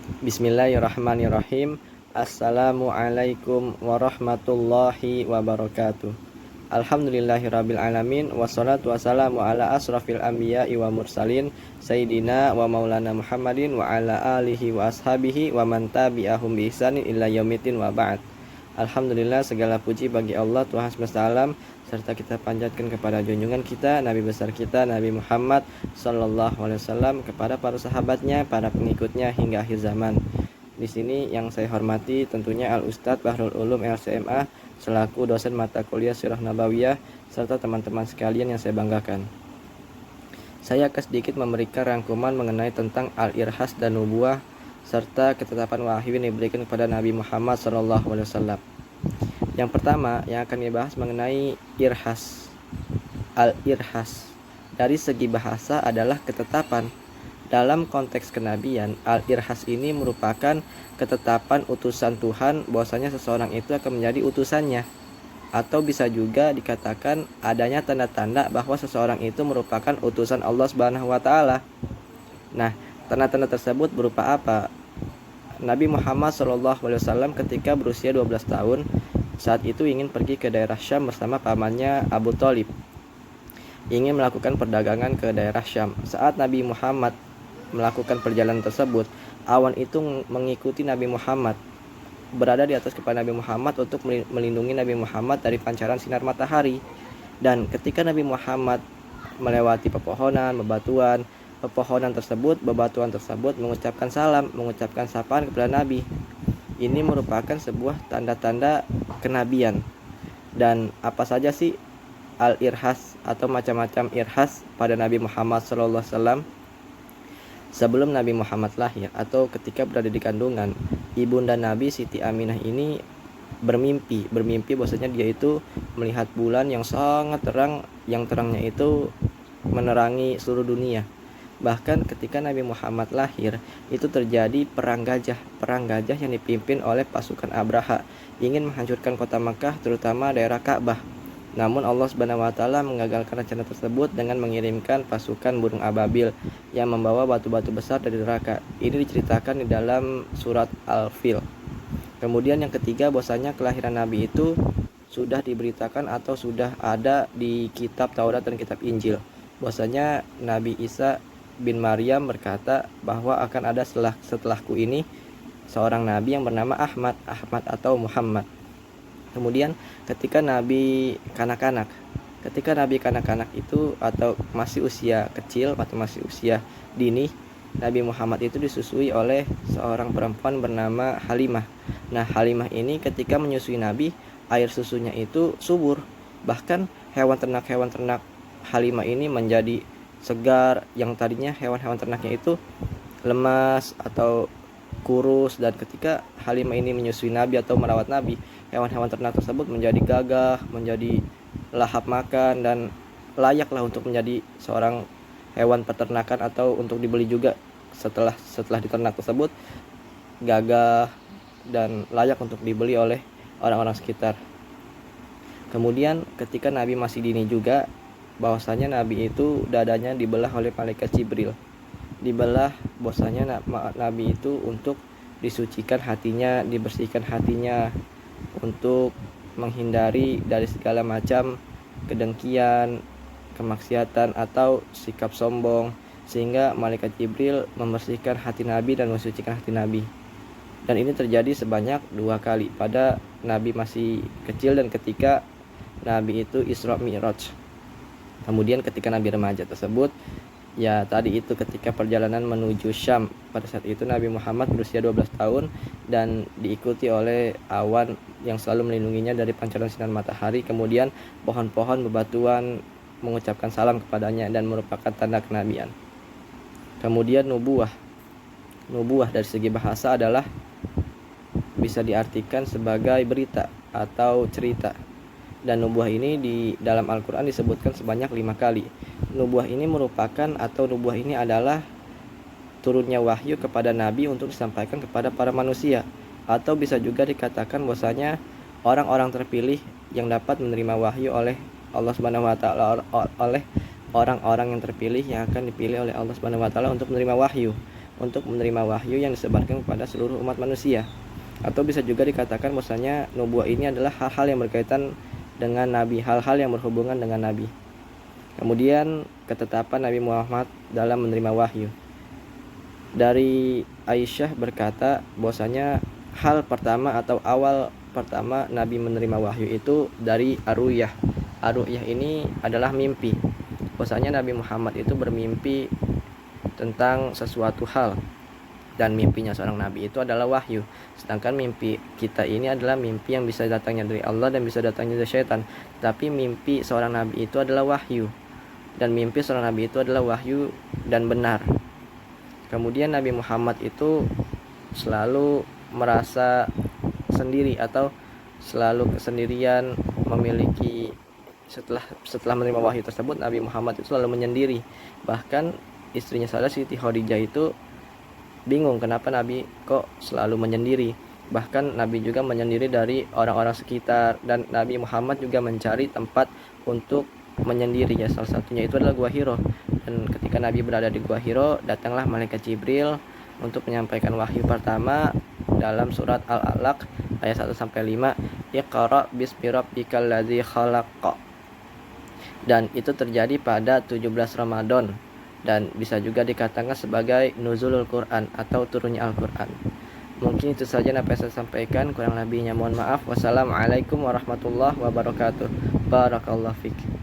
Bismillahirrahmanirrahim. Assalamualaikum warahmatullahi wabarakatuh. Alhamdulillahirabbil alamin wassalatu wassalamu ala asrafil anbiya'i wa mursalin sayyidina wa maulana Muhammadin wa ala alihi wa ashabihi wa man tabi'ahum bi ihsanin ila yaumiddin wa ba'd. Alhamdulillah, segala puji bagi Allah Tuhan semesta alam, serta kita panjatkan kepada junjungan kita, Nabi besar kita, Nabi Muhammad Sallallahu Alaihi Wasallam, kepada para sahabatnya, para pengikutnya hingga akhir zaman. Di sini yang saya hormati tentunya Al Ustadz Bahrul Ulum LCMA selaku dosen mata kuliah Sirah Nabawiyah, serta teman-teman sekalian yang saya banggakan. Saya akan sedikit memberikan rangkuman mengenai tentang Al-Irhas dan Nubuwah serta ketetapan wahyu yang diberikan kepada Nabi Muhammad SAW. Yang pertama yang akan dibahas mengenai irhas. Al-irhas dari segi bahasa adalah ketetapan. Dalam konteks kenabian, al-irhas ini merupakan ketetapan utusan Tuhan bahwasanya seseorang itu akan menjadi utusannya, atau bisa juga dikatakan adanya tanda-tanda bahwa seseorang itu merupakan utusan Allah Subhanahu wa taala. Nah, tanda-tanda tersebut berupa apa? Nabi Muhammad SAW ketika berusia 12 tahun, saat itu ingin pergi ke daerah Syam bersama pamannya Abu Thalib. Ingin melakukan perdagangan ke daerah Syam. Saat Nabi Muhammad melakukan perjalanan tersebut, awan itu mengikuti Nabi Muhammad, berada di atas kepala Nabi Muhammad untuk melindungi Nabi Muhammad dari pancaran sinar matahari. Dan ketika Nabi Muhammad melewati pepohonan, bebatuan tersebut mengucapkan salam, mengucapkan sapaan kepada Nabi. Ini merupakan sebuah tanda-tanda kenabian. Dan apa saja sih al-irhas atau macam-macam irhas pada Nabi Muhammad SAW? Sebelum Nabi Muhammad lahir atau ketika berada di kandungan, ibunda Nabi Siti Aminah ini bermimpi bahwasanya dia itu melihat bulan yang sangat terang, yang terangnya itu menerangi seluruh dunia. Bahkan ketika Nabi Muhammad lahir, itu terjadi perang gajah yang dipimpin oleh pasukan Abraha, ingin menghancurkan kota Makkah, terutama daerah Ka'bah. Namun Allah Subhanahu wa taala mengagalkan rencana tersebut dengan mengirimkan pasukan burung ababil yang membawa batu-batu besar dari neraka. Ini diceritakan di dalam surat Al-Fil. Kemudian yang ketiga, bahwasanya kelahiran Nabi itu sudah diberitakan atau sudah ada di kitab Taurat dan kitab Injil. Bahwasanya Nabi Isa bin Maryam berkata bahwa akan ada setelahku ini seorang nabi yang bernama Ahmad atau Muhammad. Kemudian ketika Nabi kanak-kanak itu atau masih usia kecil atau masih usia dini, Nabi Muhammad itu disusui oleh seorang perempuan bernama Halimah. Nah, Halimah ini ketika menyusui Nabi, air susunya itu subur. Bahkan hewan ternak Halimah ini menjadi segar, yang tadinya hewan-hewan ternaknya itu lemas atau kurus. Dan ketika Halimah ini menyusui Nabi atau merawat Nabi, hewan-hewan ternak tersebut menjadi gagah, menjadi lahap makan, dan layaklah untuk menjadi seorang hewan peternakan atau untuk dibeli juga. Setelah diternak tersebut gagah dan layak untuk dibeli oleh orang-orang sekitar. Kemudian ketika Nabi masih dini juga, bahwasanya Nabi itu dadanya dibelah oleh malaikat Jibril. Dibelah bahwasanya Nabi itu untuk disucikan hatinya, dibersihkan hatinya, untuk menghindari dari segala macam kedengkian, kemaksiatan atau sikap sombong, sehingga malaikat Jibril membersihkan hati Nabi dan mensucikan hati Nabi. Dan ini terjadi sebanyak 2 kali, pada Nabi masih kecil dan ketika Nabi itu Isra Mi'raj. Kemudian ketika Nabi remaja tersebut, ya tadi itu ketika perjalanan menuju Syam, pada saat itu Nabi Muhammad berusia 12 tahun dan diikuti oleh awan yang selalu melindunginya dari pancaran sinar matahari. Kemudian pohon-pohon bebatuan mengucapkan salam kepadanya dan merupakan tanda kenabian. Kemudian nubuwah dari segi bahasa adalah bisa diartikan sebagai berita atau cerita. Dan nubuwah ini di dalam Al-Quran disebutkan sebanyak 5 kali. Nubuwah ini adalah turunnya wahyu kepada Nabi untuk disampaikan kepada para manusia. Atau bisa juga dikatakan bahwasanya orang-orang terpilih yang dapat menerima wahyu oleh Allah Subhanahu wa taala, oleh orang-orang yang terpilih yang akan dipilih oleh Allah Subhanahu wa taala untuk menerima wahyu. untuk menerima wahyu yang disebarkan kepada seluruh umat manusia. Atau bisa juga dikatakan bahwasanya nubuah ini adalah hal-hal yang berkaitan dengan nabi, hal-hal yang berhubungan dengan nabi. Kemudian ketetapan Nabi Muhammad dalam menerima wahyu. Dari Aisyah berkata bahwasanya hal pertama atau awal pertama Nabi menerima wahyu itu dari ar-ru'yah. Ar-ru'yah ini adalah mimpi. Bahwasanya Nabi Muhammad itu bermimpi tentang sesuatu hal, dan mimpinya seorang nabi itu adalah wahyu. Sedangkan mimpi kita ini adalah mimpi yang bisa datangnya dari Allah dan bisa datangnya dari syaitan. Tapi mimpi seorang nabi itu adalah wahyu, dan mimpi seorang nabi itu adalah wahyu dan benar. Kemudian Nabi Muhammad itu selalu merasa sendiri atau selalu kesendirian, memiliki setelah menerima wahyu tersebut, Nabi Muhammad itu selalu menyendiri. Bahkan istrinya saja Siti Khadijah itu bingung kenapa Nabi kok selalu menyendiri. Bahkan Nabi juga menyendiri dari orang-orang sekitar, dan Nabi Muhammad juga mencari tempat untuk menyendiri, ya salah satunya itu adalah Gua Hiro. Dan ketika Nabi berada di Gua Hiro, datanglah malaikat Jibril untuk menyampaikan wahyu pertama dalam surat Al-Alaq ayat 1-5, Iqra bismi rabbikal ladzi khalaq. Dan itu terjadi pada 17 Ramadan, dan bisa juga dikatakan sebagai nuzulul Quran atau turunnya Al-Quran. Mungkin itu saja yang saya sampaikan, kurang lebihnya mohon maaf. Wassalamualaikum warahmatullahi wabarakatuh. Barakallahu fiik.